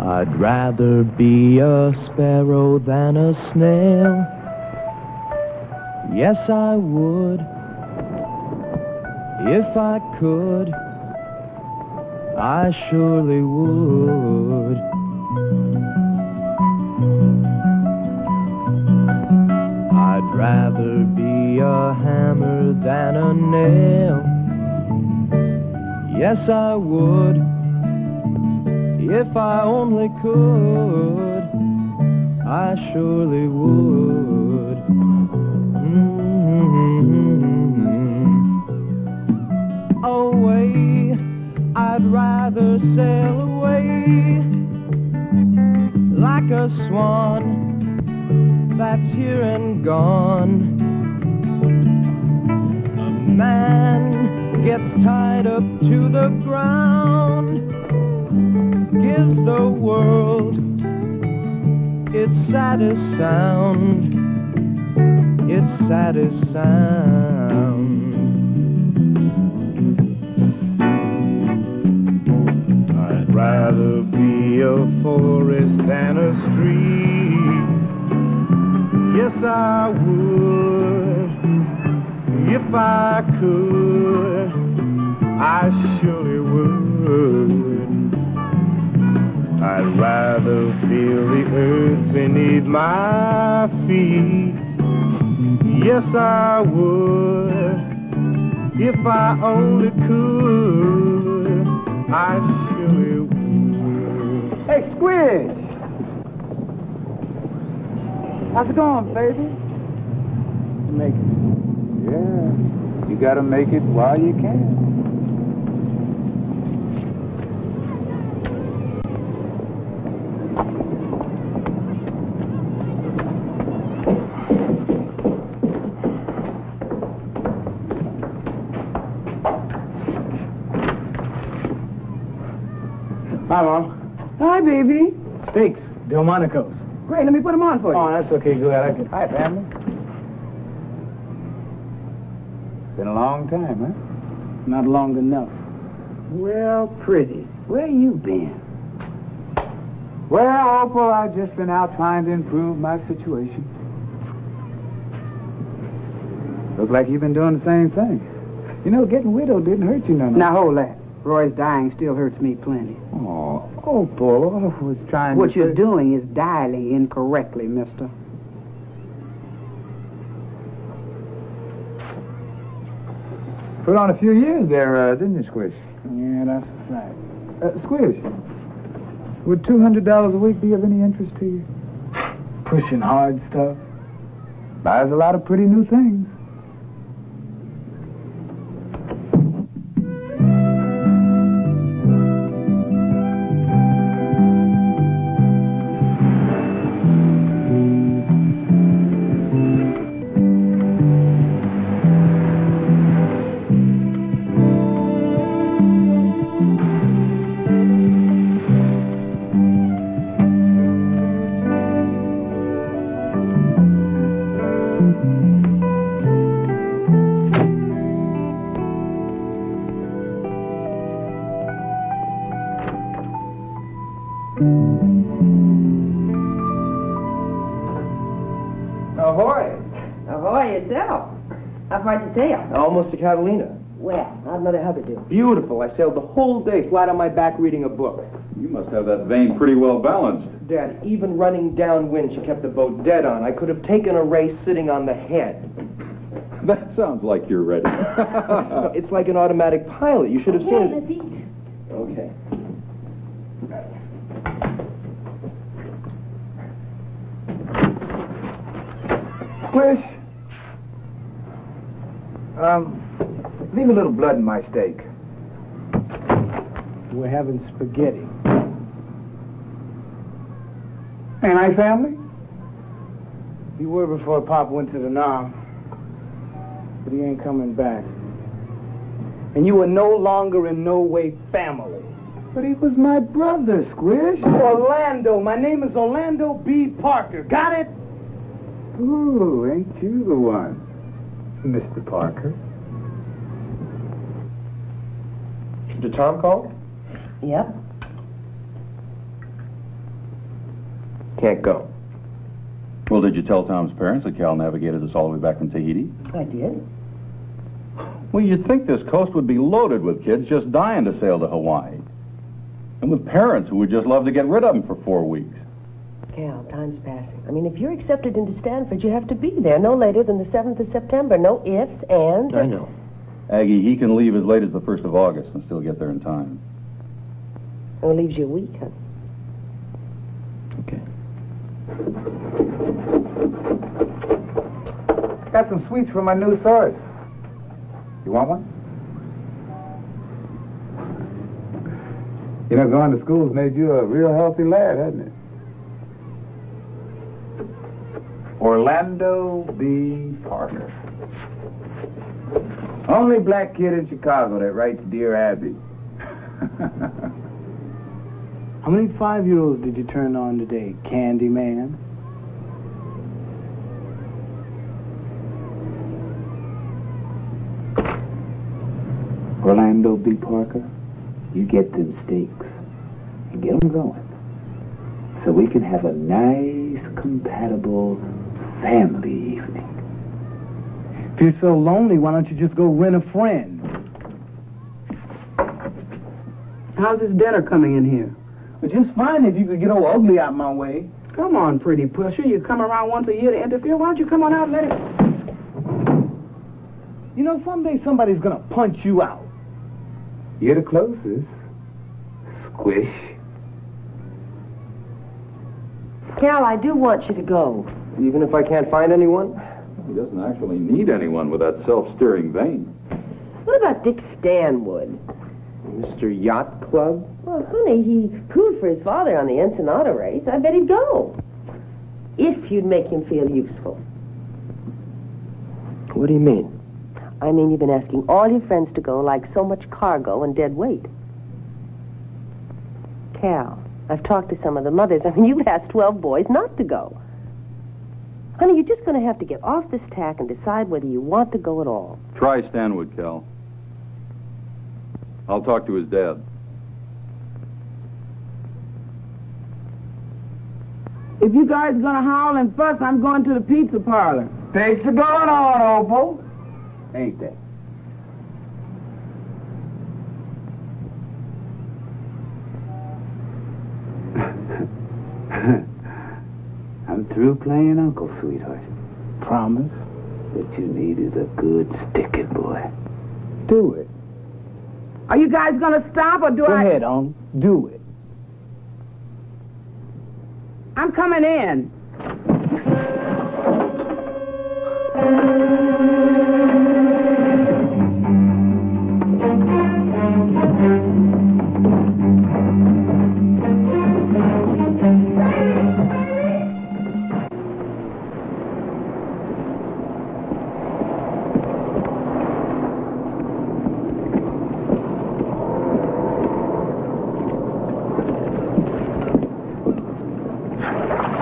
I'd rather be a sparrow than a snail. Yes, I would. If I could, I surely would. I'd rather be a hammer than a nail. Yes, I would. If I only could, I surely would. Away, I'd rather sail away like a swan that's here and gone. A man gets tied up to the ground, gives the world its saddest sound, its saddest sound. I'd rather be a forest than a stream. Yes, I would. If I could, I surely would. I'd rather feel the earth beneath my feet. Yes, I would. If I only could, I surely would. Hey, Squish! How's it going, baby? Make it. Yeah, you gotta make it while you can. Hi, Mom. Hi, baby. Steaks, Delmonico's. Great, let me put them on for you. Oh, that's okay. Go ahead. Hi, family. Been a long time, huh? Not long enough. Well, pretty. Where you been? Well, Opal, I've just been out trying to improve my situation. Look like you've been doing the same thing. You know, getting widowed didn't hurt you none. Now, hold that. Roy's dying still hurts me plenty. Oh, Opal, I was trying What to... you're doing is dialing incorrectly, mister. Put on a few years there, didn't you, Squish? Yeah, that's a fact. Squish, would $200 a week be of any interest to you? Pushing hard stuff. Buys a lot of pretty new things. How'd you sail? Almost to Catalina. Well, how'd Mother Hubbard do? Beautiful. I sailed the whole day flat on my back reading a book. You must have that vane pretty well balanced. Dad, even running downwind, she kept the boat dead on. I could have taken a race sitting on the head. That sounds like you're ready. It's like an automatic pilot. You should have seen it. Let's eat. Okay. Squish. Leave a little blood in my steak. We're having spaghetti. Ain't I family? You were before Pop went to the Nam. But he ain't coming back. And you are no longer in no way family. But he was my brother, Squish. Orlando. My name is Orlando B. Parker. Got it? Ooh, ain't you the one, Mr. Parker? Did Tom call? Yep. Can't go. Well, did you tell Tom's parents that Cal navigated us all the way back from Tahiti? I did. Well, you'd think this coast would be loaded with kids just dying to sail to Hawaii. And with parents who would just love to get rid of them for 4 weeks. Cal, time's passing. I mean, if you're accepted into Stanford, you have to be there no later than the 7th of September. No ifs, ands. I know. Aggie, he can leave as late as the 1st of August and still get there in time. Oh, leaves you a week, huh? Okay. Got some sweets from my new source. You want one? You know, going to school's made you a real healthy lad, hasn't it? Orlando B. Parker. Only black kid in Chicago that writes Dear Abby. How many 5-year-olds did you turn on today, Candyman? Orlando B. Parker, you get them steaks and get them going so we can have a nice, compatible family evening. If you're so lonely, why don't you just go rent a friend? How's this dinner coming in here? But just fine if you could get old ugly out my way. Come on, pretty pusher. You come around once a year to interfere. Why don't you come on out and let it... You know, someday somebody's gonna punch you out. You're the closest. Squish. Cal, I do want you to go. Even if I can't find anyone? He doesn't actually need anyone with that self-steering vane. What about Dick Stanwood? Mr. Yacht Club? Well, honey, he proved for his father on the Ensenada race. I bet he'd go. If you'd make him feel useful. What do you mean? I mean, you've been asking all your friends to go like so much cargo and dead weight. Cal, I've talked to some of the mothers. I mean, you've asked 12 boys not to go. Honey, you're just going to have to get off this tack and decide whether you want to go at all. Try Stanwood, Cal. I'll talk to his dad. If you guys are gonna howl and fuss, I'm going to the pizza parlor. Thanks for going on, Opal. Ain't that? I'm through playing uncle, sweetheart. Promise? What you need is a good sticking boy. Do it. Are you guys gonna stop or do Go I... ahead, Unc. Do it. I'm coming in.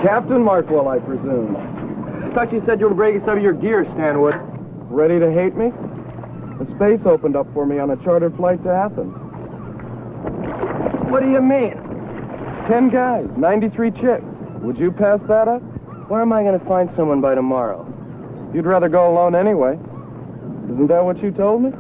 Captain Markwell, I presume. I thought you said you were breaking some of your gear, Stanwood. Ready to hate me? The space opened up for me on a chartered flight to Athens. What do you mean? 10 guys, 93 chicks. Would you pass that up? Where am I going to find someone by tomorrow? You'd rather go alone anyway. Isn't that what you told me?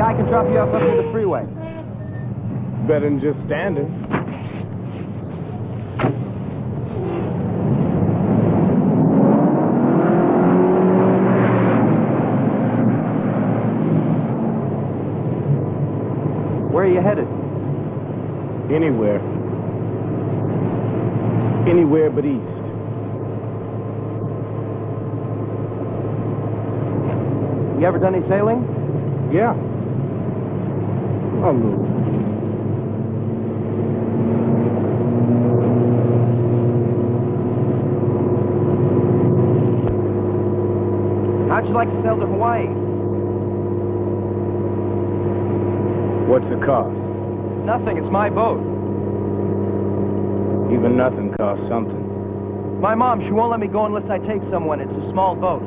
I can drop you off up to the freeway. Better than just standing. Where are you headed? Anywhere. Anywhere but east. You ever done any sailing? Yeah. A little. How'd you like to sail to Hawaii? What's the cost? Nothing, it's my boat. Even nothing costs something. My mom, she won't let me go unless I take someone. It's a small boat.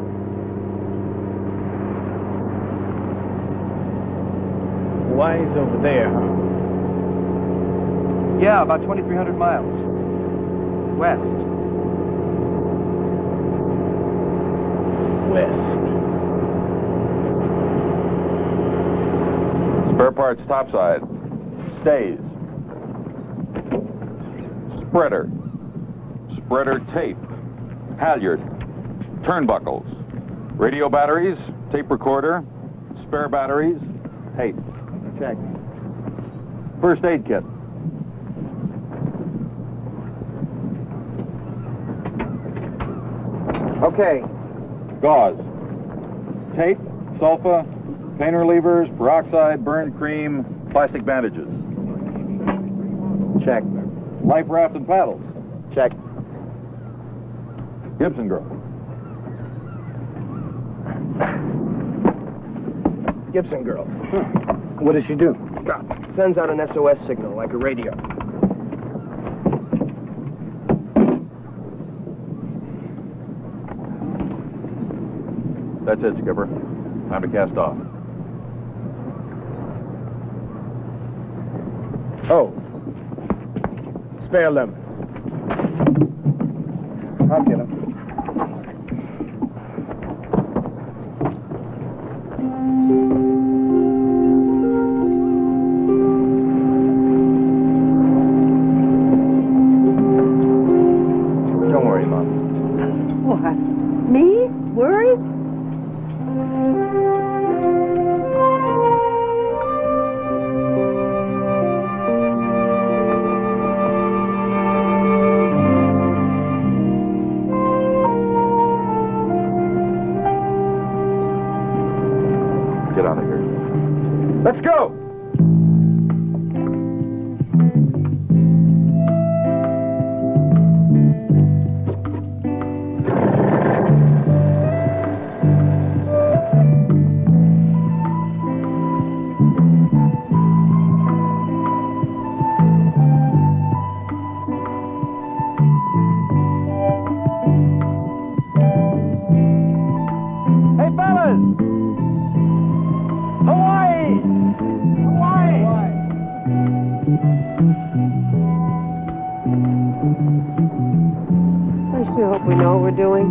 Hawaii's over there, huh? Yeah, about 2,300 miles. West. West. Spare parts topside. Stays. Spreader. Spreader tape. Halyard. Turnbuckles. Radio batteries. Tape recorder. Spare batteries. Tape. Check. First aid kit. Okay. Gauze. Tape. Sulfa. Pain relievers. Peroxide. Burn cream. Plastic bandages. Check. Life raft and paddles. Check. Gibson girl. Gibson girl. What does she do? Sends out an SOS signal like a radio. That's it, Skipper. Time to cast off. Oh. Spare lemons. I'll get them. Don't worry, Mom. What? Me? Worried? Get out of here. Let's go! Hey, fellas! Hawaii! Hawaii! I sure hope we know what we're doing.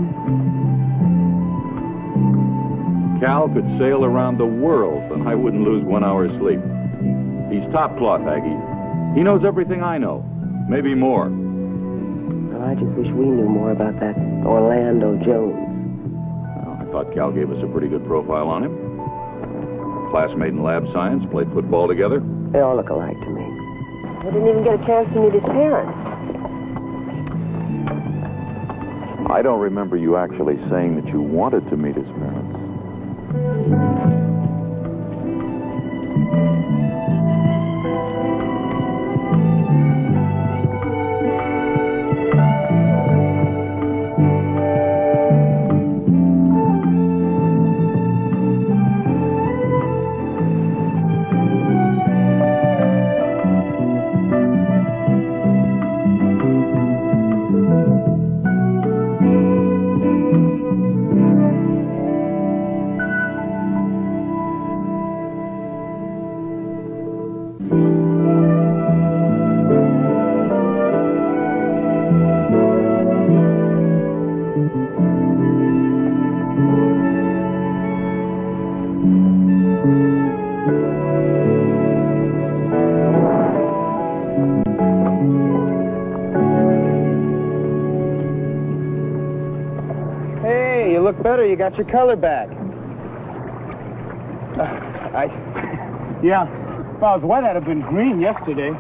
Cal could sail around the world, and I wouldn't lose 1 hour's sleep. He's top cloth, Aggie. He knows everything I know. Maybe more. Well, I just wish we knew more about that Orlando Jones. Well, I thought Cal gave us a pretty good profile on him. Classmate in lab science, played football together. They all look alike to me. I didn't even get a chance to meet his parents. I don't remember you actually saying that you wanted to meet his parents. Hey, you look better. You got your color back. Yeah. If I was wet, I'd have been green yesterday.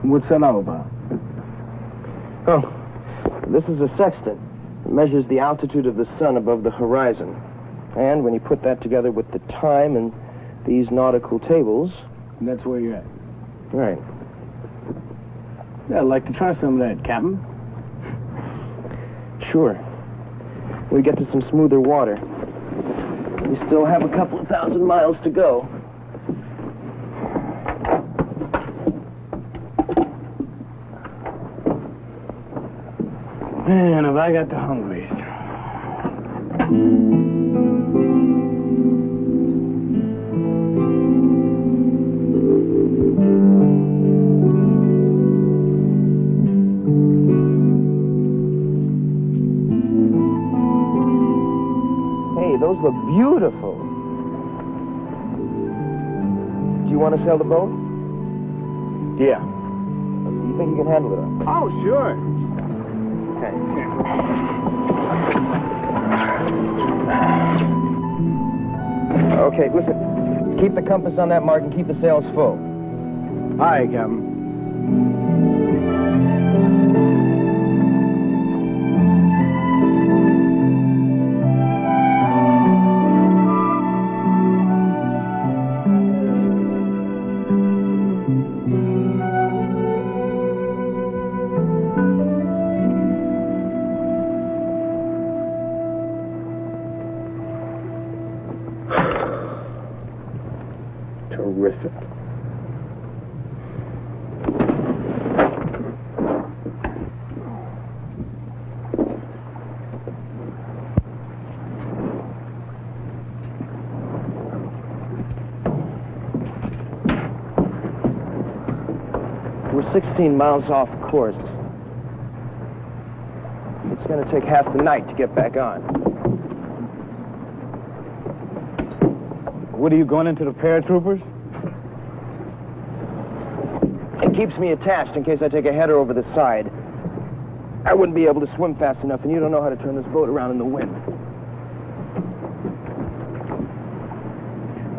What's that all about? Oh, this is a sextant. It measures the altitude of the sun above the horizon. And when you put that together with the time and these nautical tables... That's where you're at. Right. Yeah, I'd like to try some of that, Captain. Sure. We get to some smoother water. We still have a couple of 1,000 miles to go. Man, have I got the hungriest. Hey, those look beautiful. Do you want to sail the boat? Yeah. You think you can handle it? Oh, sure. Okay, listen. Keep the compass on that mark and keep the sails full. All right, Captain. Terrific. We're 16 miles off course. It's going to take half the night to get back on. What, are you going into the paratroopers? It keeps me attached in case I take a header over the side. I wouldn't be able to swim fast enough, and you don't know how to turn this boat around in the wind.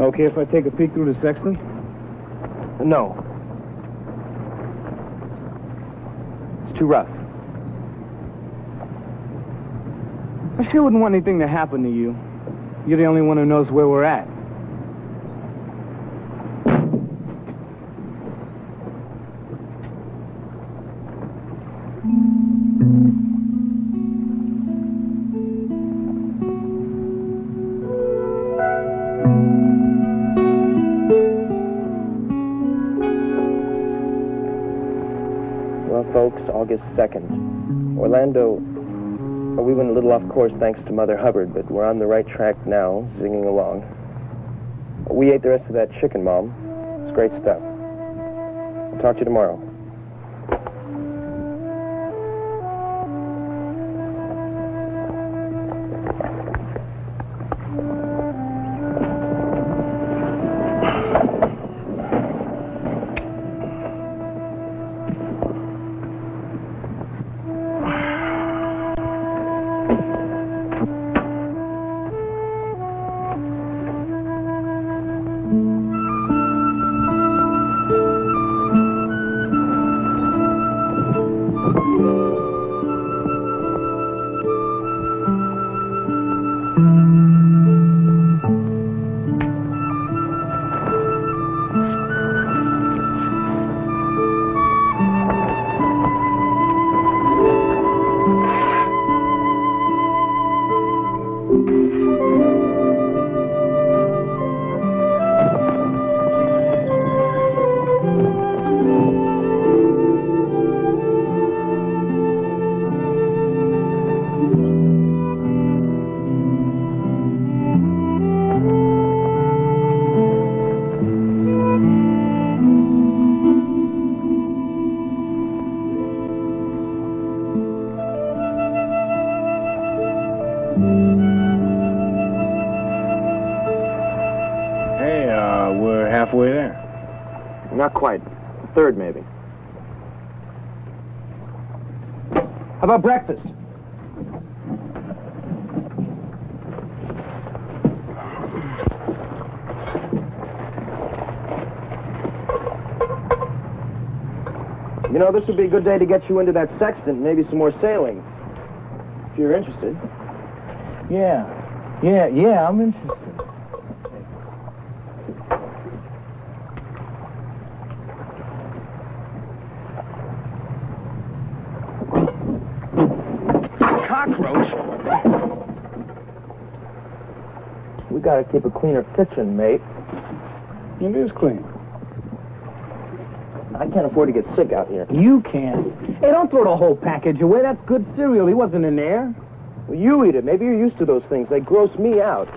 Okay if I take a peek through the sextant? No. It's too rough. I sure wouldn't want anything to happen to you. You're the only one who knows where we're at. Well, folks, August 2nd. Orlando, well, we went a little off course thanks to Mother Hubbard, but we're on the right track now, zinging along. We ate the rest of that chicken, Mom. It's great stuff. I'll talk to you tomorrow. We're halfway there. Not quite. A third, maybe. How about breakfast? You know, this would be a good day to get you into that sextant, maybe some more sailing. If you're interested. Yeah, I'm interested. Cockroach? We gotta keep a cleaner kitchen, mate. It is clean. I can't afford to get sick out here. You can. Hey, don't throw the whole package away. That's good cereal. He wasn't in there. Well, you eat it. Maybe you're used to those things. They gross me out.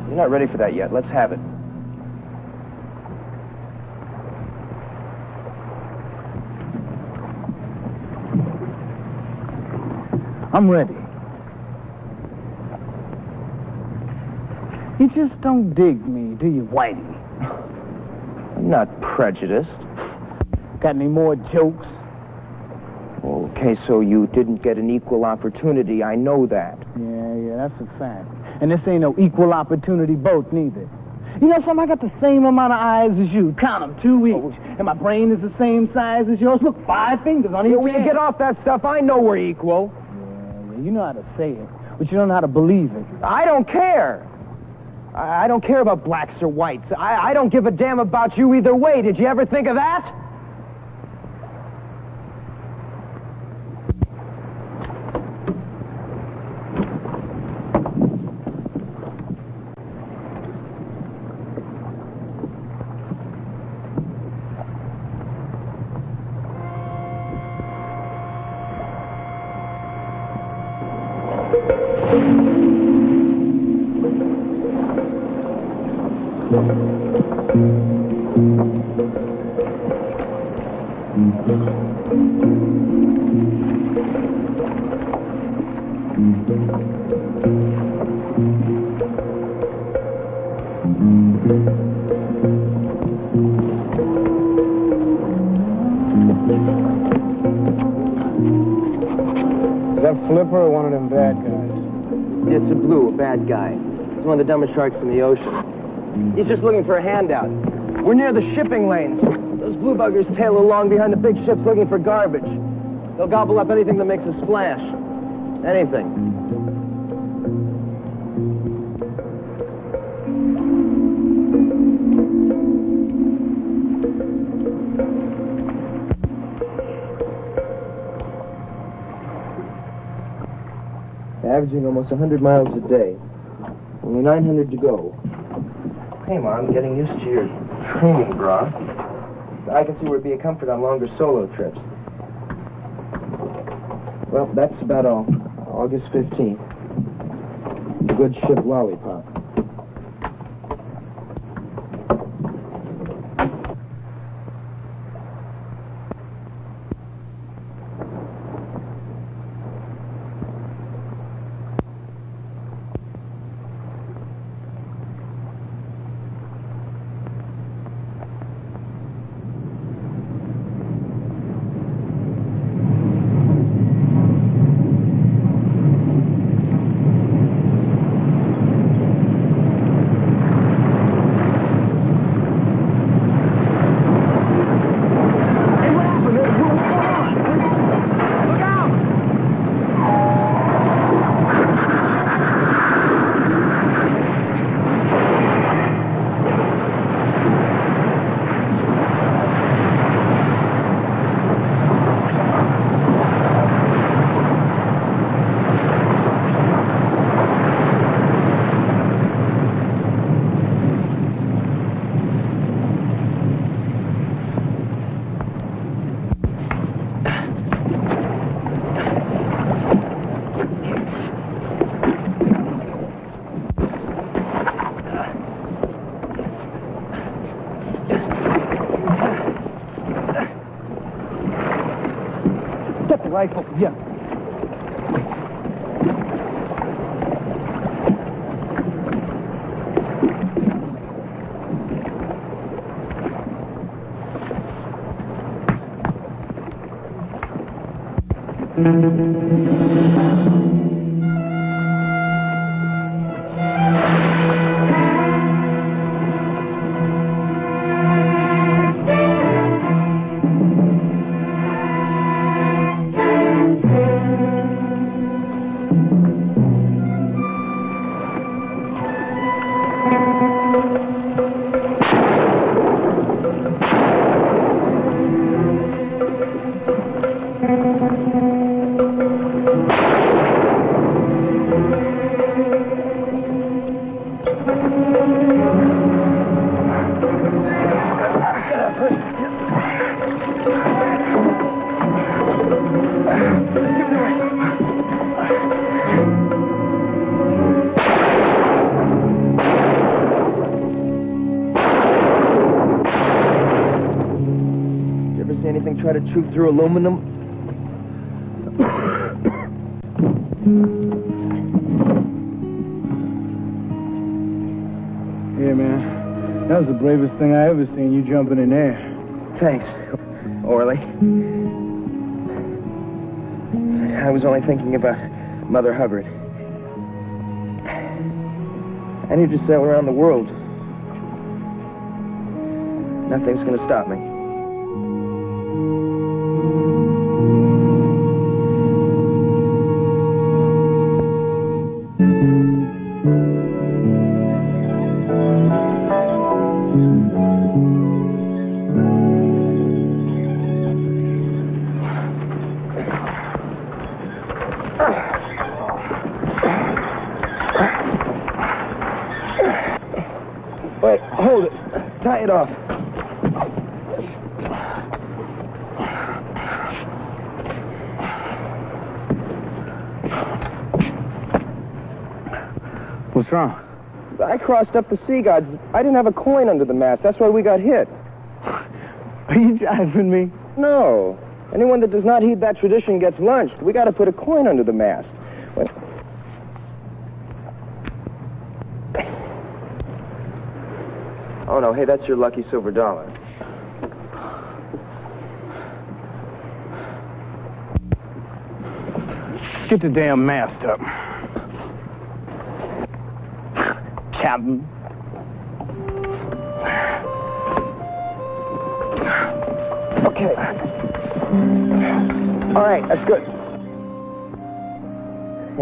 You're not ready for that yet. Let's have it. I'm ready. You just don't dig me, do you, Whitey? I'm not prejudiced. Got any more jokes? Okay, so you didn't get an equal opportunity. I know that. Yeah, that's a fact. And this ain't no equal opportunity boat, neither. You know something? I got the same amount of eyes as you. Count them, 2 each. And my brain is the same size as yours. Look, 5 fingers on each Will you hand. get off that stuff? I know we're equal. Yeah, you know how to say it, but you don't know how to believe it. I don't care. I don't care about blacks or whites. I don't give a damn about you either way. Did you ever think of that? Is that Flipper or one of them bad guys? It's a blue, a bad guy. He's one of the dumbest sharks in the ocean. He's just looking for a handout. We're near the shipping lanes. Those blue buggers tail along behind the big ships looking for garbage. They'll gobble up anything that makes a splash. Anything. Averaging almost 100 miles a day. Only 900 to go. Hey, Ma, I'm getting used to your training bra. I can see where it'd be a comfort on longer solo trips. Well, that's about all. August 15th. A good ship lollipop. Get the rifle. Yeah. Try to chew through aluminum. Yeah, man. That was the bravest thing I ever seen, you jumping in there. Thanks, Orly. I was only thinking about Mother Hubbard. I need to sail around the world. Nothing's gonna stop me. Wait, hold it. Tie it off. What's wrong? I crossed up the sea gods. I didn't have a coin under the mast. That's why we got hit. Are you jiving me? No. Anyone that does not heed that tradition gets lynched. We got to put a coin under the mast. Wait. Oh, no. Hey, that's your lucky silver dollar. Let's get the damn mast up. Captain. Okay. All right, that's good.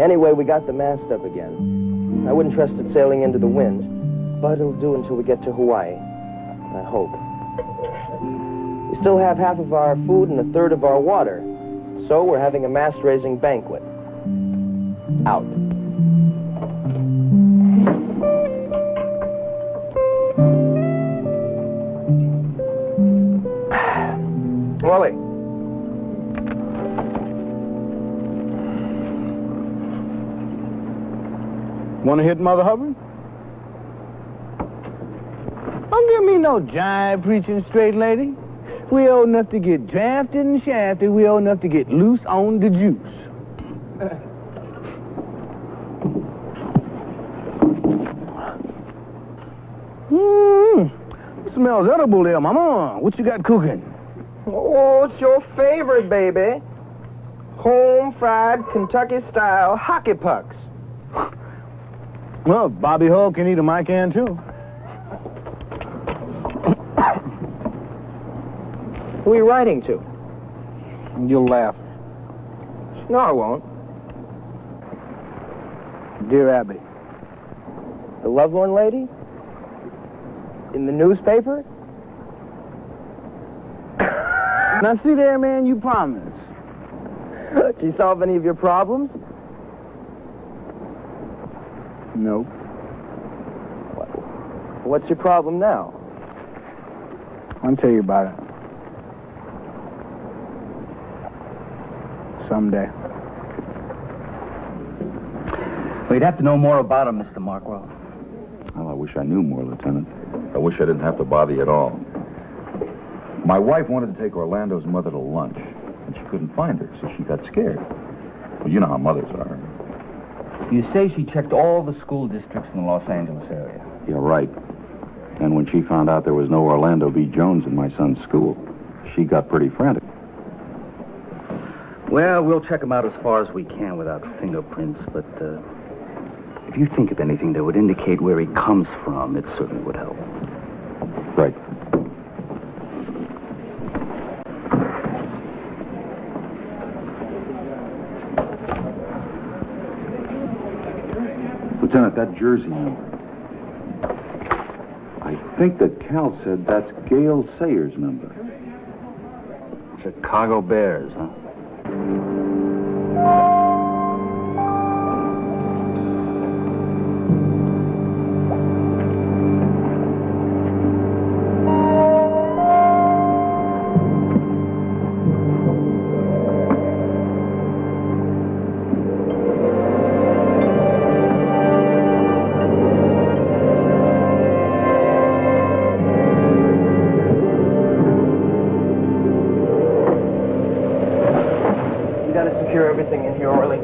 Anyway, we got the mast up again. I wouldn't trust it sailing into the wind, but it'll do until we get to Hawaii. I hope. We still have half of our food and a third of our water, so we're having a mast-raising banquet. Out. Wally. Want to hit Mother Hubbard? Don't give me no jive preaching, straight lady. We old enough to get drafted and shafted. We old enough to get loose on the juice. Smells edible there, Mama. What you got cooking? Oh, it's your favorite, baby. Home-fried, Kentucky-style hockey pucks. Well, if Bobby Hull can eat them, I can, too. Who are you writing to? You'll laugh. No, I won't. Dear Abby. The lovelorn lady? In the newspaper? Now, see there, man, you promised. Did she solve any of your problems? No. What's your problem now? I'll tell you about it. Someday. We'd have to know more about him, Mr. Markwell. Well, I wish I knew more, Lieutenant. I wish I didn't have to bother you at all. My wife wanted to take Orlando's mother to lunch, and she couldn't find her, so she got scared. Well, you know how mothers are. You say she checked all the school districts in the Los Angeles area. Yeah, right. And when she found out there was no Orlando B. Jones in my son's school, she got pretty frantic. Well, we'll check him out as far as we can without fingerprints, but if you think of anything that would indicate where he comes from, it certainly would help. Right. Lieutenant, that jersey number. I think that Cal said that's Gail Sayers' number. Chicago Bears, huh? Everything in here, Orly.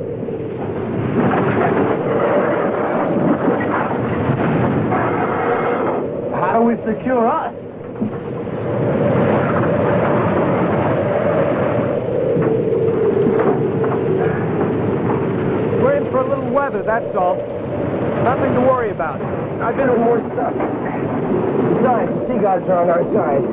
How do we secure us? We're in for a little weather, that's all. Nothing to worry about. I've been in more stuff. Besides, the sea gods are on our side.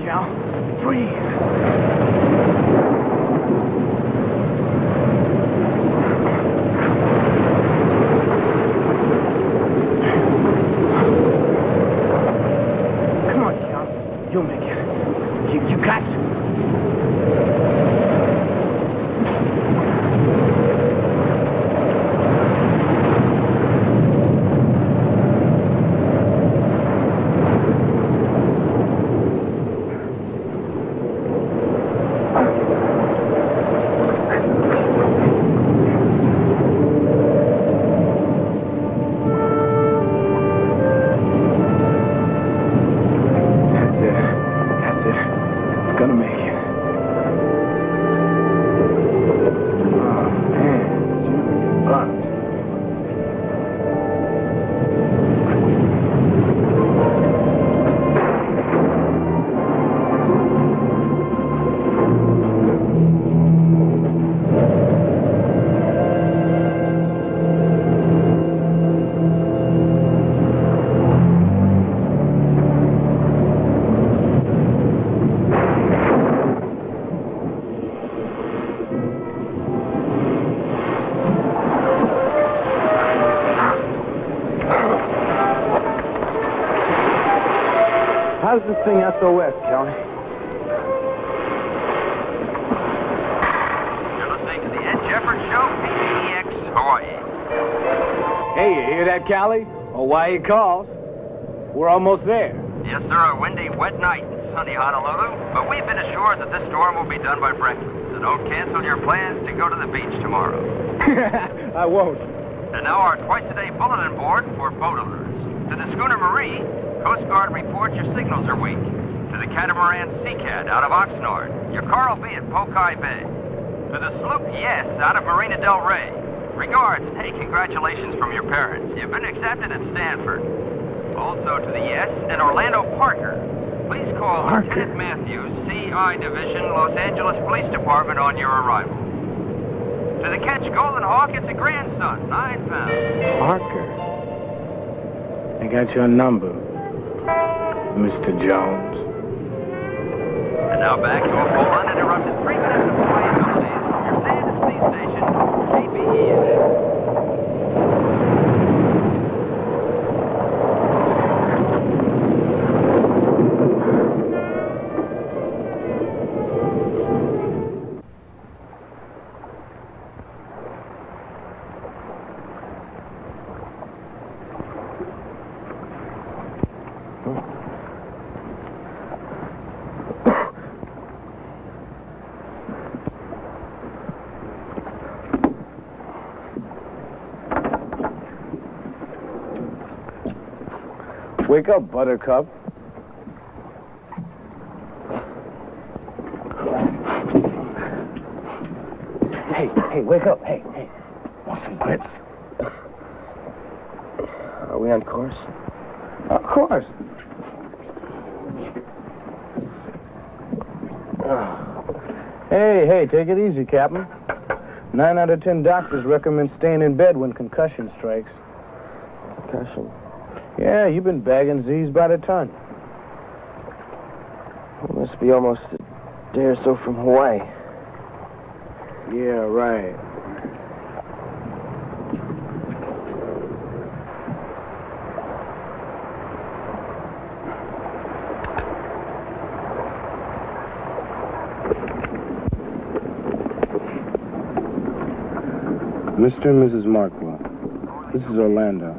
Cal. Breathe. Come on, Cal. You'll make it. You got to. How's this thing SOS, Kelly? You're listening to the Ed Jeffords Show, PEX, Hawaii. Hey, you hear that, Callie? Hawaii calls. We're almost there. Yes, sir, a windy, wet night in sunny Honolulu, but we've been assured that this storm will be done by breakfast, so don't cancel your plans to go to the beach tomorrow. I won't. And now our twice-a-day bulletin board for boat owners. To the schooner Marie, Coast Guard reports your signals are weak. To the catamaran Seacat out of Oxnard, your car will be at Pokai Bay. To the sloop Yes out of Marina Del Rey. Regards, and hey, congratulations from your parents. You've been accepted at Stanford. Also to the Yes and Orlando Parker. Please call Lieutenant Matthews, CI Division, Los Angeles Police Department on your arrival. To the Ketch Golden Hawk, it's a grandson, 9 pounds. Parker. I got your number, Mr. Jones. And now back to a full uninterrupted 3 minutes of Hawaii abilities from your Sand and Sea Station, KPEX. Wake up, Buttercup. Hey, wake up. Hey. Want some grits? Are we on course? Of course. Hey, take it easy, Captain. 9 out of 10 doctors recommend staying in bed when concussion strikes. Concussion? Yeah, you've been bagging Z's by the ton. It must be almost a day or so from Hawaii. Yeah, right. Mr. and Mrs. Markwell, this is Orlando.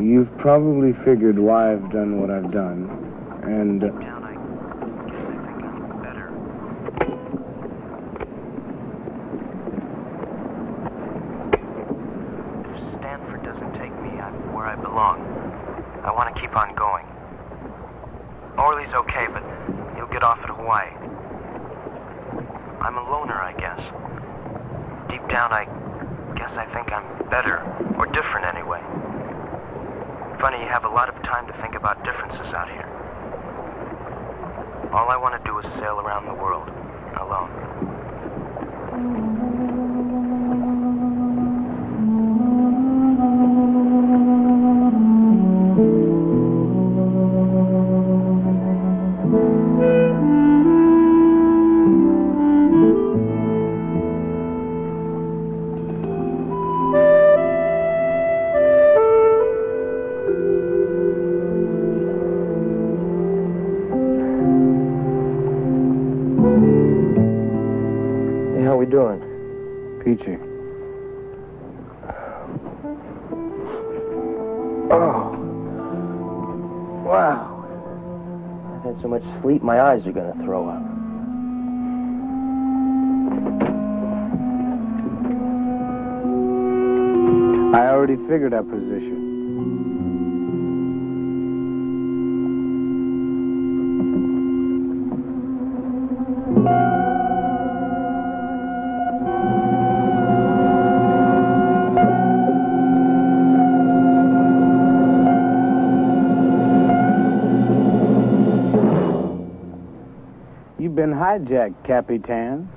You've probably figured why I've done what I've done, and... If Stanford doesn't take me where I belong, I want to keep on going. Orly's okay, but he'll get off at Hawaii. I'm a loner, I guess. Deep down, I guess I think I'm better, or different anyway. Funny, you have a lot of time to think about differences out here. All I want to do is sail around the world, alone. we doing? Peachy. Oh. Wow. I've had so much sleep, my eyes are going to throw up. I already figured our position. You've been hijacked, Capitan.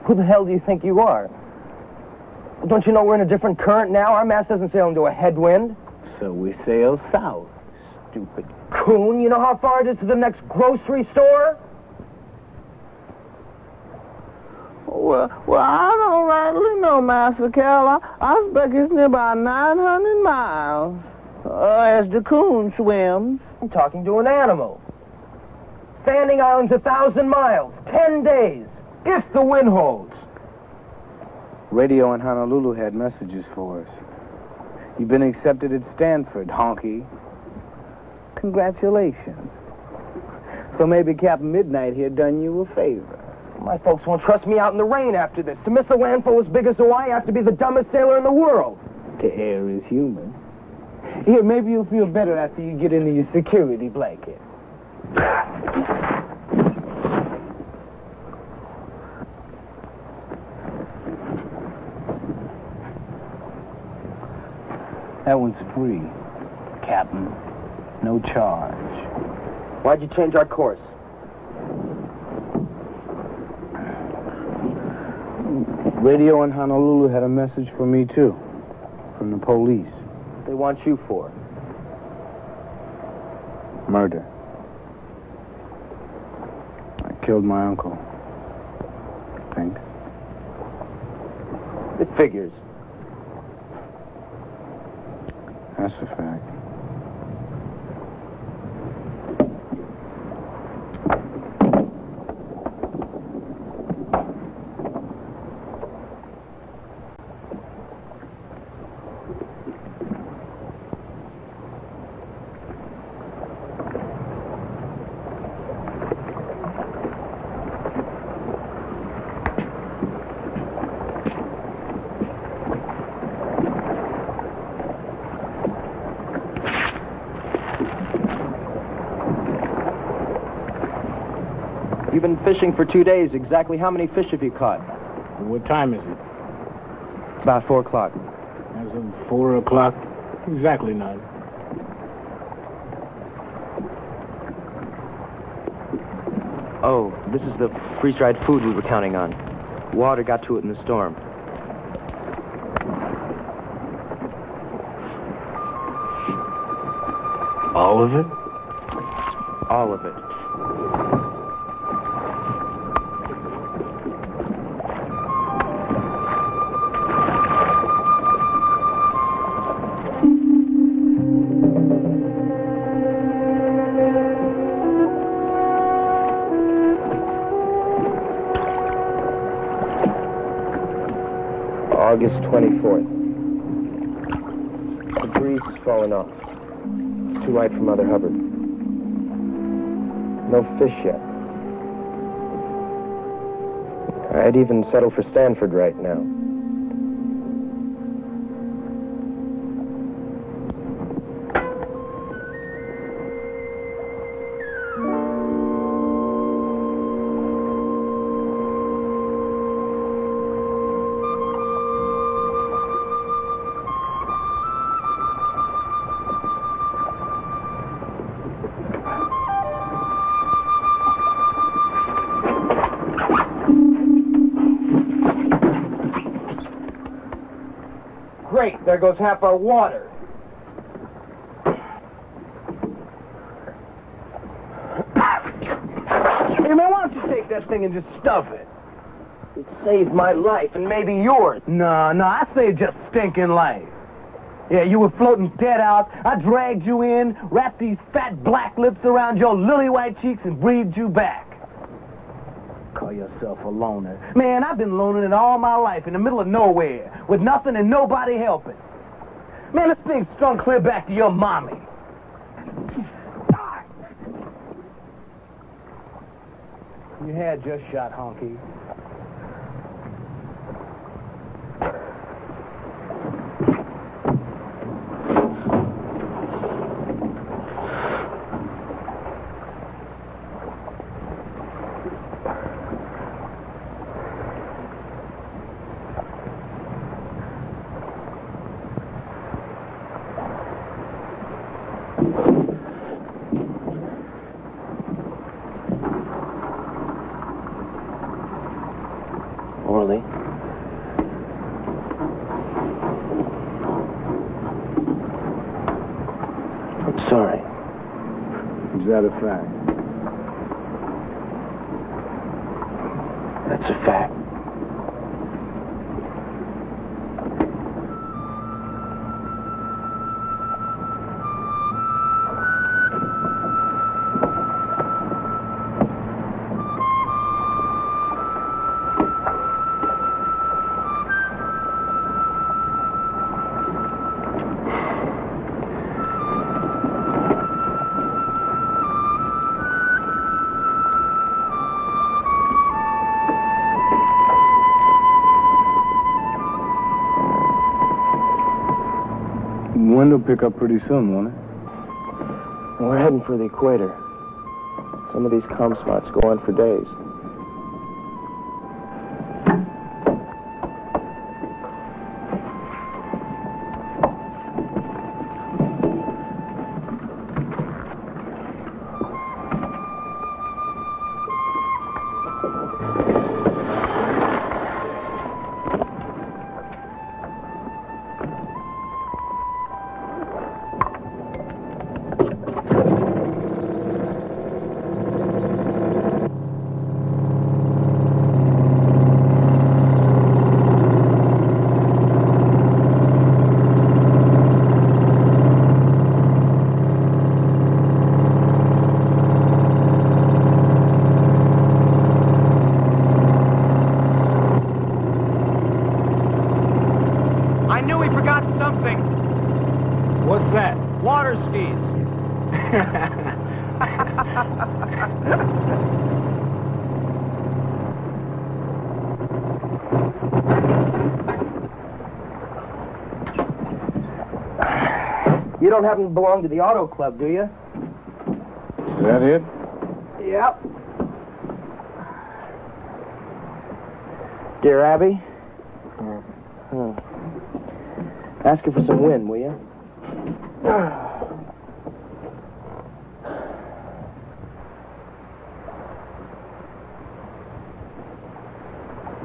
Who the hell do you think you are? Don't you know we're in a different current now? Our mast doesn't sail into a headwind. So we sail south. Stupid coon. You know how far it is to the next grocery store? Well, I don't rightly know, Master Cal. I expect it's near about 900 miles. As the coon swims. I'm talking to an animal. Standing Island's 1,000 miles, 10 days, if the wind holds. Radio in Honolulu had messages for us. You've been accepted at Stanford, honky. Congratulations. So maybe Captain Midnight here done you a favor. My folks won't trust me out in the rain after this. To miss a landfall as big as Hawaii, I have to be the dumbest sailor in the world. To err is human. Here, maybe you'll feel better after you get into your security blanket. That one's free, Captain. No charge. Why'd you change our course? Radio in Honolulu had a message for me, too. From the police. They want you for? Murder. I killed my uncle. I think. It figures. That's a fact. You've been fishing for 2 days. Exactly how many fish have you caught? What time is it? About 4 o'clock. As of 4 o'clock? Exactly none. Oh, this is the freeze-dried food we were counting on. Water got to it in the storm. All of it? All of it. August 24th. The breeze has fallen off. It's too light for Mother Hubbard. No fish yet. I'd even settle for Stanford right now. Great, there goes half our water. Hey, man, why don't you take that thing and just stuff it? It saved my life and maybe yours. No, I saved your stinking life. Yeah, you were floating dead out. I dragged you in, wrapped these fat black lips around your lily white cheeks, and breathed you back. Call yourself a loner. Man, I've been loning it all my life in the middle of nowhere, with nothing and nobody helping. Man, this thing's strung clear back to your mommy. Your head just shot, honky. Orly. I'm sorry. Is that a fact? That's a fact. Wind will pick up pretty soon, won't it? We're heading for the equator. Some of these calm spots go on for days. What's that? Water skis. You don't happen to belong to the auto club, do you? Is that it? Yep. Dear Abby? Ask her for some wind, will you?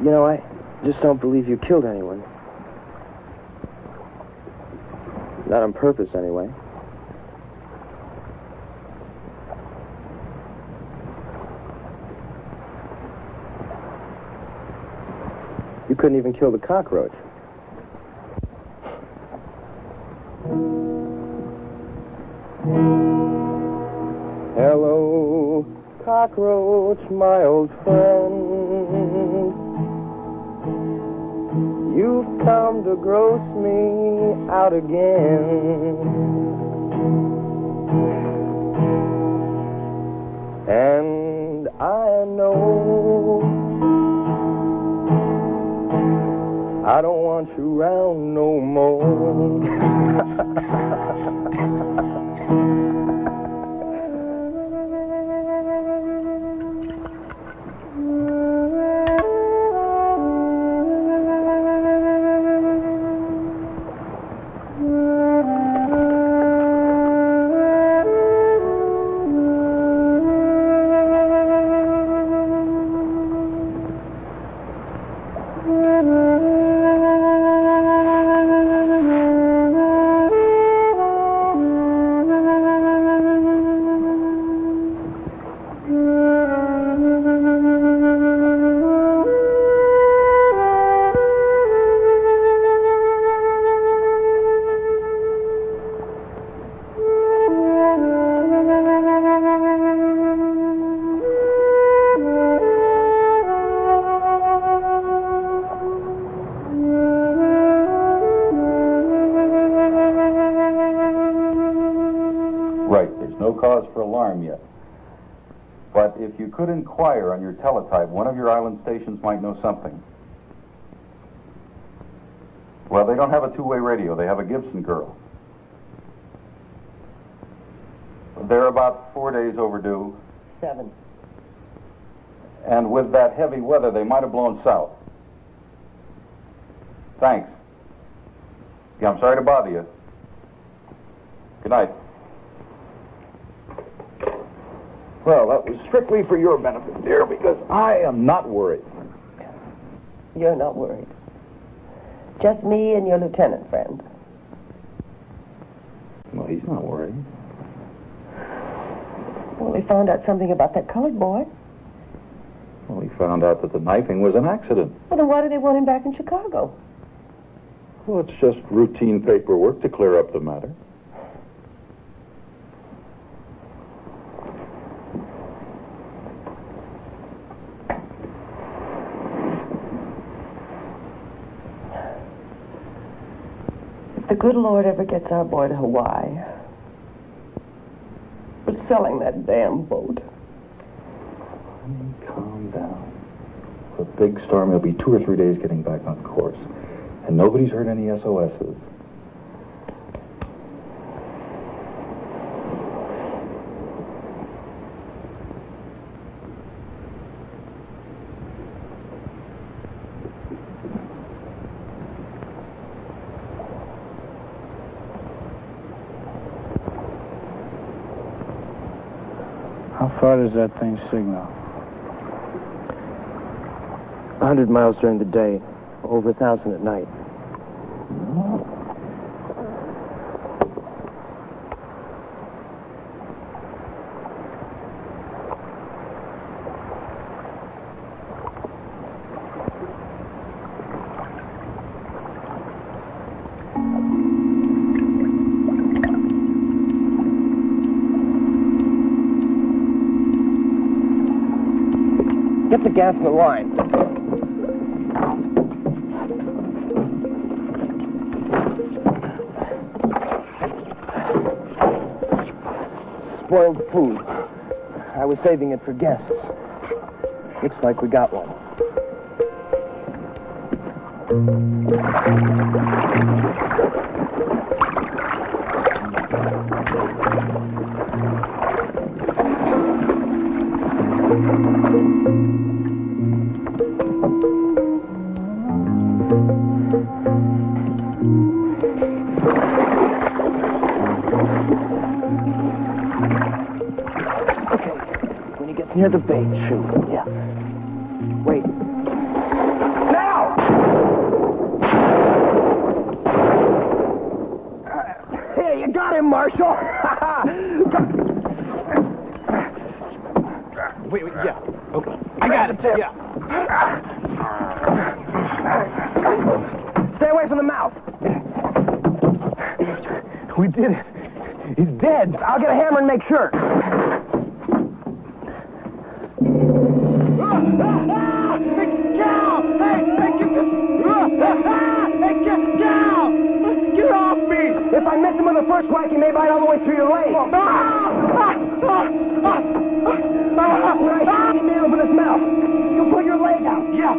You know, I just don't believe you killed anyone. Not on purpose, anyway. You couldn't even kill the cockroach. Hello, cockroach, my old friend. You've come to gross me out again. And I know I don't want you round no more. Right, there's no cause for alarm yet. But if you could inquire on your teletype, one of your island stations might know something. Well, they don't have a two-way radio. They have a Gibson girl. They're about 4 days overdue. 7. And with that heavy weather, they might have blown south. Thanks. Yeah, I'm sorry to bother you. Good night. Well, that was strictly for your benefit, dear, because I am not worried. You're not worried. Just me and your lieutenant friend. Well, he's not worried. Well, we found out something about that colored boy. Well, he found out that the knifing was an accident. Well, then why do they want him back in Chicago? Well, it's just routine paperwork to clear up the matter. If the good Lord ever gets our boy to Hawaii, we're selling that damn boat. Honey, calm down. The big storm will be 2 or 3 days getting back on course. And nobody's heard any SOSs. How far does that thing signal? 100 miles during the day, over 1,000 at night. Get the gas in the line. Spoiled food. I was saving it for guests. Looks like we got one. Near the bait, shoot. Yeah. Wait. Now! Here, you got him, Marshal. Wait, yeah. Okay. I got it. Yeah. Stay away from the mouth. We did it. He's dead. I'll get a hammer and make sure. If I miss him with the first whack, he may bite all the way through your leg. When I shoot, he may open his mouth. You put your leg out. Yeah.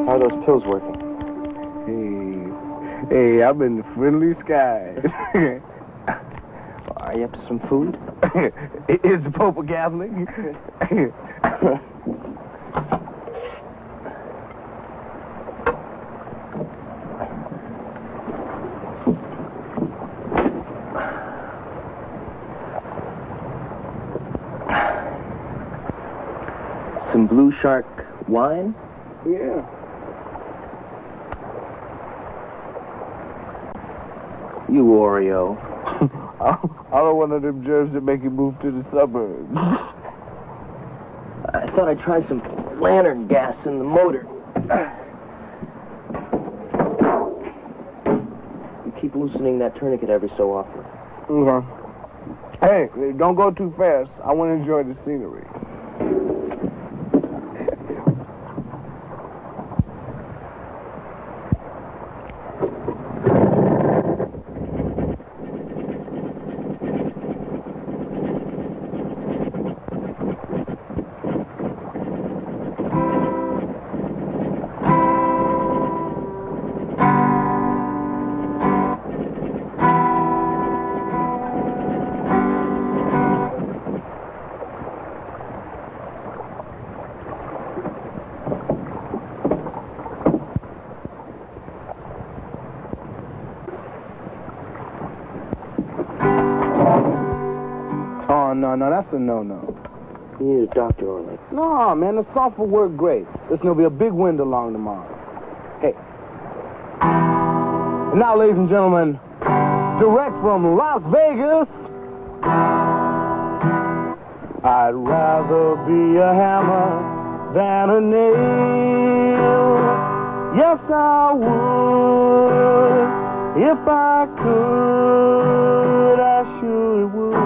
How are those pills working? Hey, I'm in the friendly skies. Are you up to some food? Is the Pope a Catholic? Some Blue Shark wine? Yeah. You Oreo. I don't want one of them germs that make you move to the suburbs. thought I'd try some lantern gas in the motor. You keep loosening that tourniquet every so often. Okay. Hey, don't go too fast. I want to enjoy the scenery. No, that's a no-no. You need a doctor, Orly. No, man, the salt will work great. There's going to be a big wind along tomorrow. Hey. And now, ladies and gentlemen, direct from Las Vegas, I'd rather be a hammer than a nail. Yes, I would. If I could, I sure would.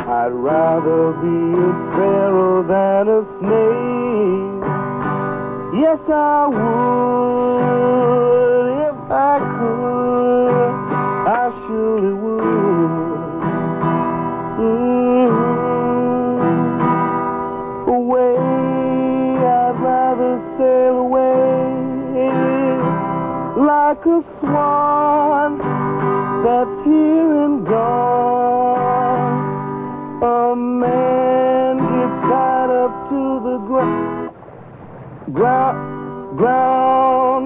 I'd rather be a sparrow than a snake. Yes, I would. If I could, I surely would. Away, I'd rather sail away like a swan that's here and gone. A man gets tied up to the ground.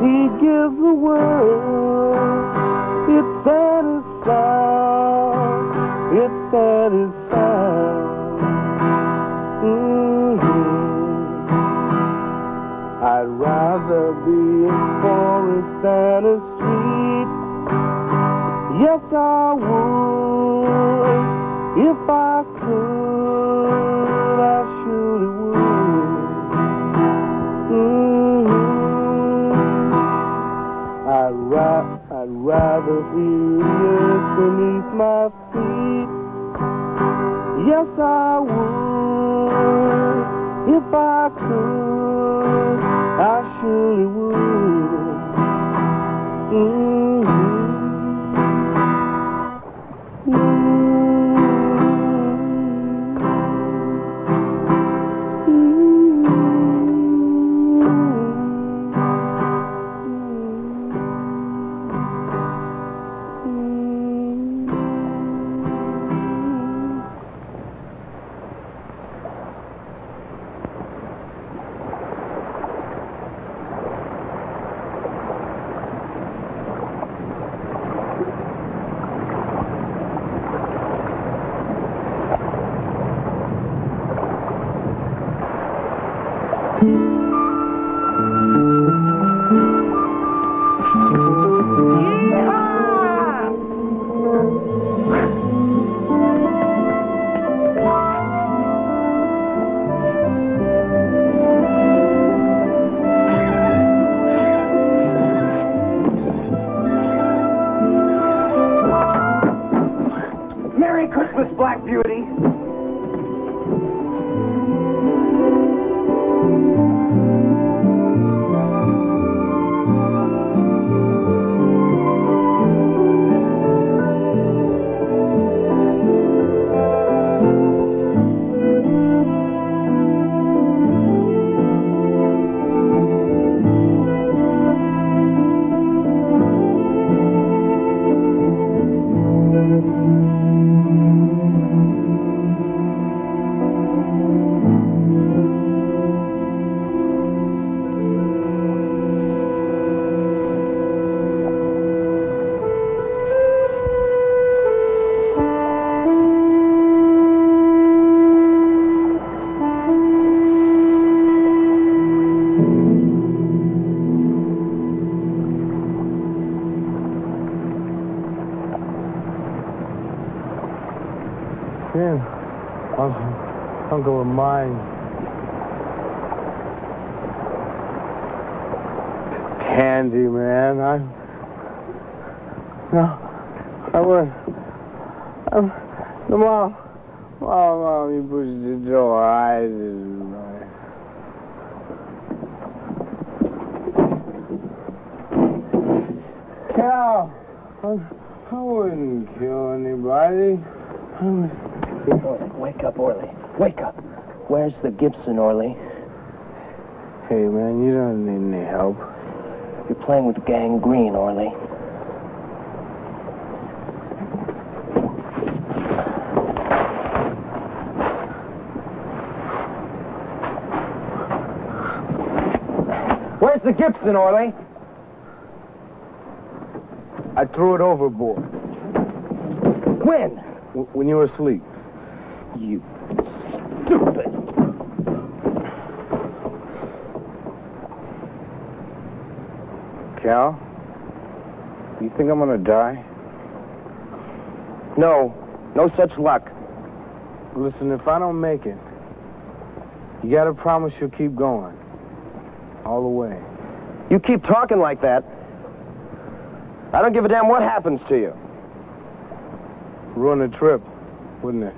He gives the word. It's satisfied. It's satisfied. I'd rather be a forest than a street. Yes, I would. If I could, I surely would. I'd rather feel the earth beneath my feet. Yes, I would. If I could, I surely would. Merry Christmas, Black Beauty. Ken, Uncle of mine. Candy, man. Mom, you pushed the door. I didn't. Cal, I wouldn't kill anybody. Wake up, Orly. Wake up. Where's the Gibson, Orly? Hey, man, you don't need any help. You're playing with gangrene, Orly. Where's the Gibson, Orly? I threw it overboard. When? When you were asleep. You stupid. Cal, you think I'm gonna die? No. No such luck. Listen, if I don't make it, you gotta promise you'll keep going. All the way. You keep talking like that, I don't give a damn what happens to you. Ruin the trip, wouldn't it?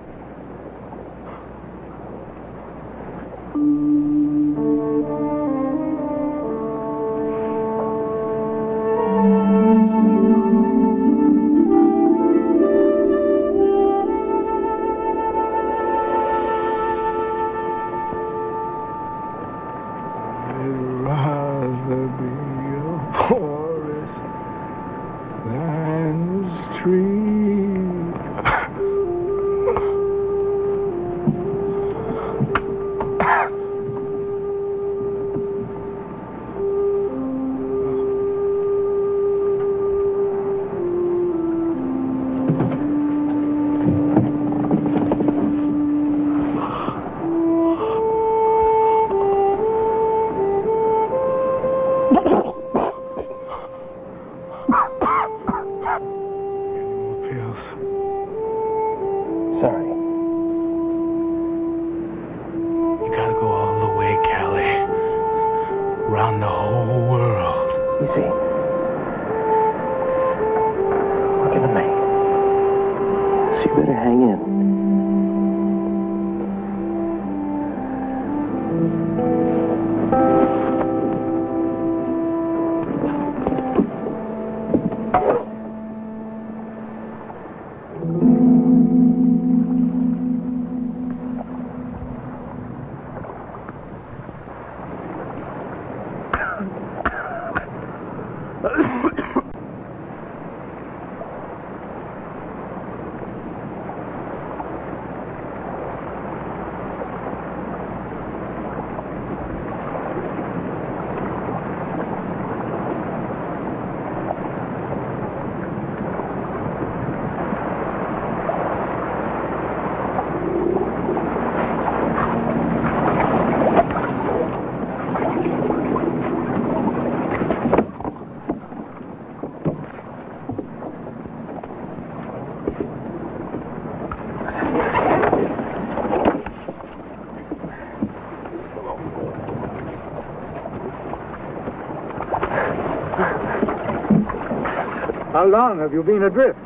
How long have you been adrift?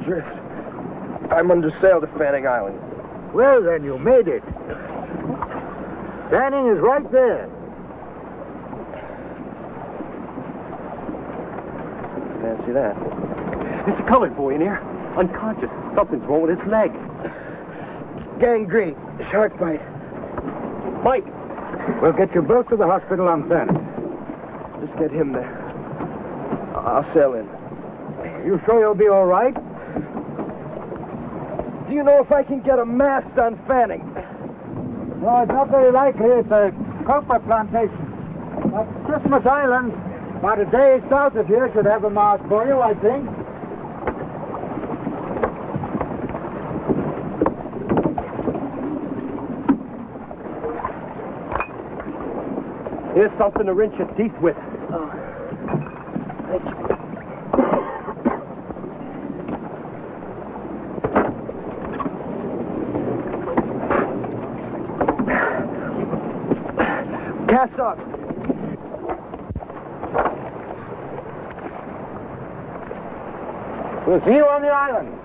Drift? I'm under sail to Fanning Island. Well, then, you made it. Fanning is right there. Fancy that. There's a colored boy in here. Unconscious. Something's wrong with his leg. Gangrene. Shark bite. Mike! We'll get you both to the hospital on Fanning. Just get him there. I'll sail in. You sure you'll be all right? Do you know if I can get a mast on Fanning? No, it's not very likely. It's a copper plantation. But Christmas Island, about a day south of here, should have a mast for you, I think. Here's something to rinse your teeth with. Thank you. Cast off. We'll see you on the island.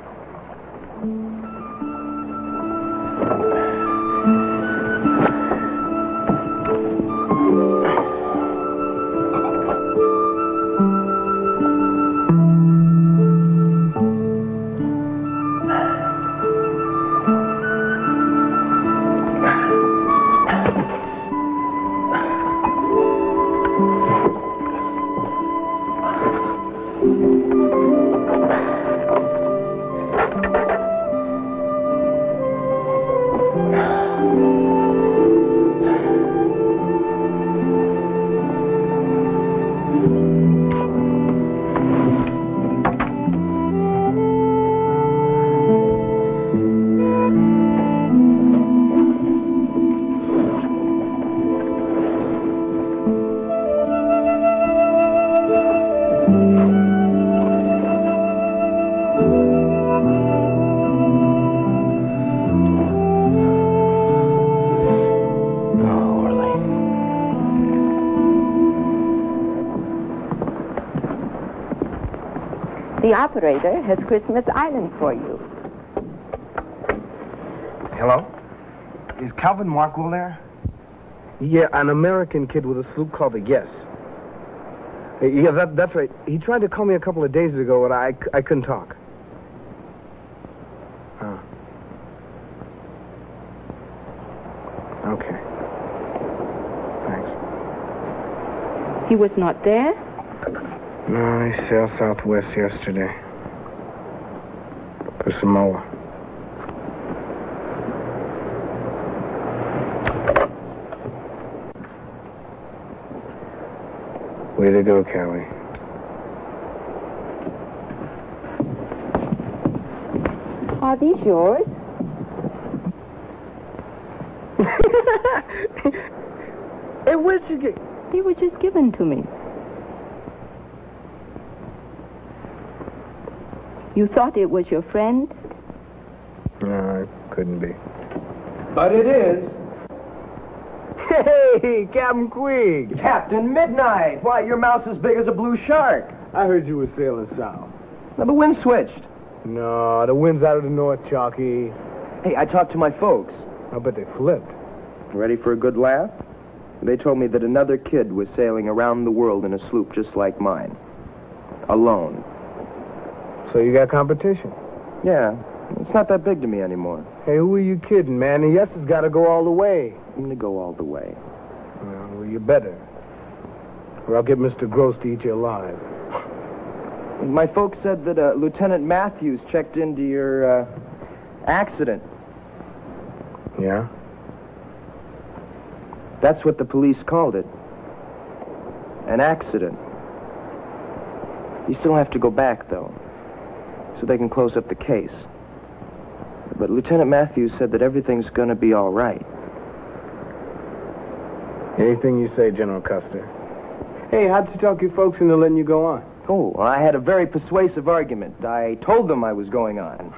The operator has Christmas Island for you. Hello? Is Calvin Markwell there? Yeah, an American kid with a sloop called the Yes. Yeah, that's right. He tried to call me a couple of days ago, but I couldn't talk. Oh. Okay. Thanks. He was not there? No, he sailed southwest yesterday. For Samoa. Way to go, Callie. Are these yours? Hey, where'd you get... They were just given to me. You thought it was your friend? No, it couldn't be. But it is. Hey, Captain Queeg. Captain Midnight. Why, your mouth's as big as a blue shark. I heard you were sailing south. Now, the wind switched. No, the wind's out of the north, Chalky. Hey, I talked to my folks. I bet they flipped. Ready for a good laugh? They told me that another kid was sailing around the world in a sloop just like mine. Alone. So you got competition? Yeah. It's not that big to me anymore. Hey, who are you kidding, man? The yes has got to go all the way. I'm going to go all the way. Well, you better. Or I'll get Mr. Gross to eat you alive. My folks said that Lieutenant Matthews checked into your accident. Yeah? That's what the police called it. An accident. You still have to go back, though, so they can close up the case. But Lieutenant Matthews said that everything's going to be all right. Anything you say, General Custer. Hey, how'd you talk your folks into letting you go on? Oh, well, I had a very persuasive argument. I told them I was going on.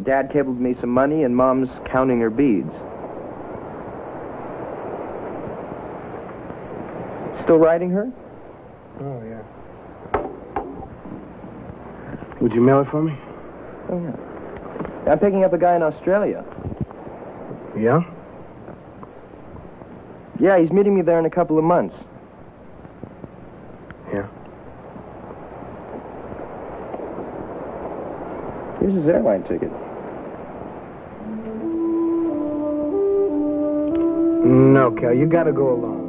Dad cabled me some money, and Mom's counting her beads. Still writing her? Oh, yeah. Would you mail it for me? Oh, yeah. I'm picking up a guy in Australia. Yeah? Yeah, he's meeting me there in a couple of months. Yeah. Here's his airline ticket. No, Cal, you gotta go alone.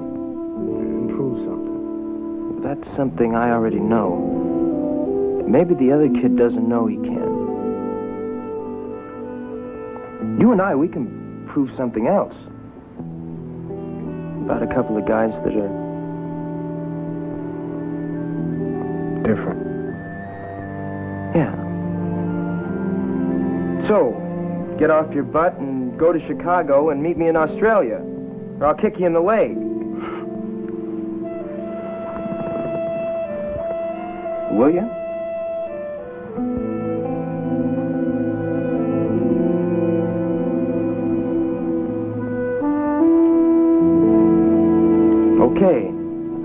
And prove something. That's something I already know. Maybe the other kid doesn't know he can. You and I, we can prove something else. About a couple of guys that are... different. Yeah. So, get off your butt and go to Chicago and meet me in Australia. Or I'll kick you in the leg. Will you?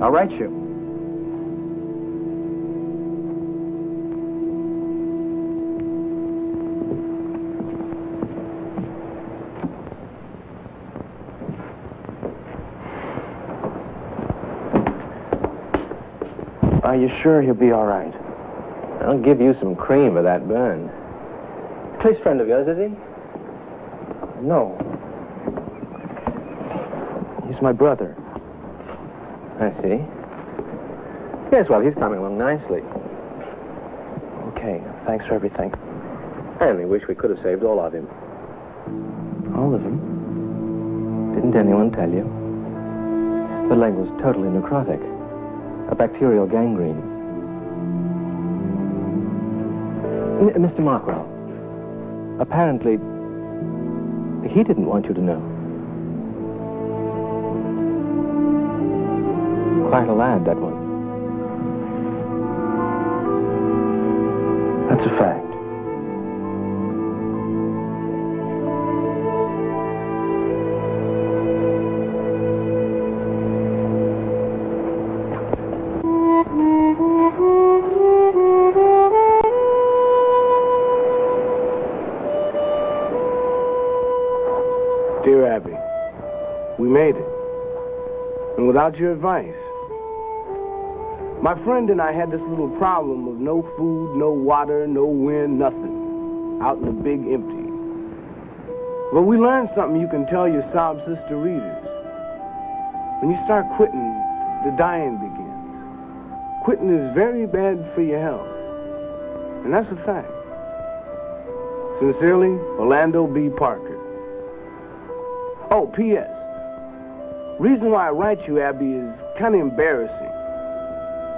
I'll write you. Are you sure he'll be all right? I'll give you some cream for that burn. Close friend of yours, is he? No. He's my brother. I see. Yes, well, he's coming along nicely. Okay, thanks for everything. I only wish we could have saved all of him. All of him? Didn't anyone tell you? The leg was totally necrotic. A bacterial gangrene. Mr. Markwell, apparently, he didn't want you to know. Quite a lad, that one. That's a fact. Dear Abby, we made it. And without your advice. My friend and I had this little problem of no food, no water, no wind, nothing. Out in the big empty. But we learned something you can tell your sob sister readers. When you start quitting, the dying begins. Quitting is very bad for your health. And that's a fact. Sincerely, Orlando B. Parker. Oh, P.S. Reason why I write you, Abby, is kind of embarrassing.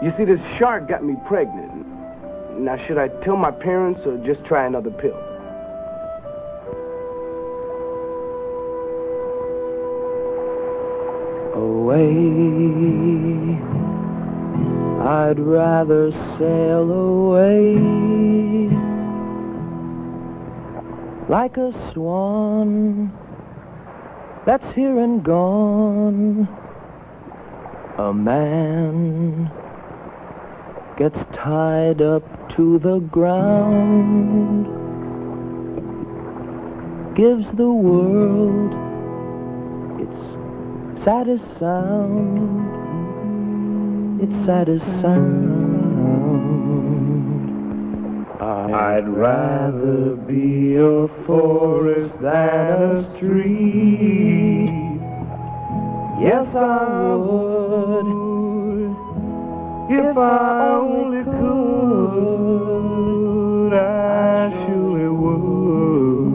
You see, this shark got me pregnant. Now, should I tell my parents or just try another pill? Away, I'd rather sail away like a swan that's here and gone. A man gets tied up to the ground, gives the world its saddest sound, its saddest sound. I'd rather be a forest than a street. Yes, I would, if I only could, I surely would.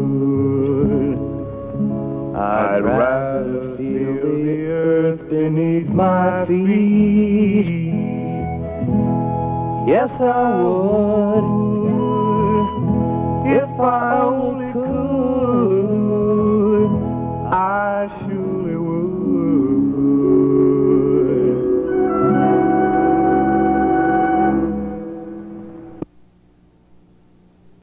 I'd rather feel the earth beneath my feet. Yes, I would, if I only could.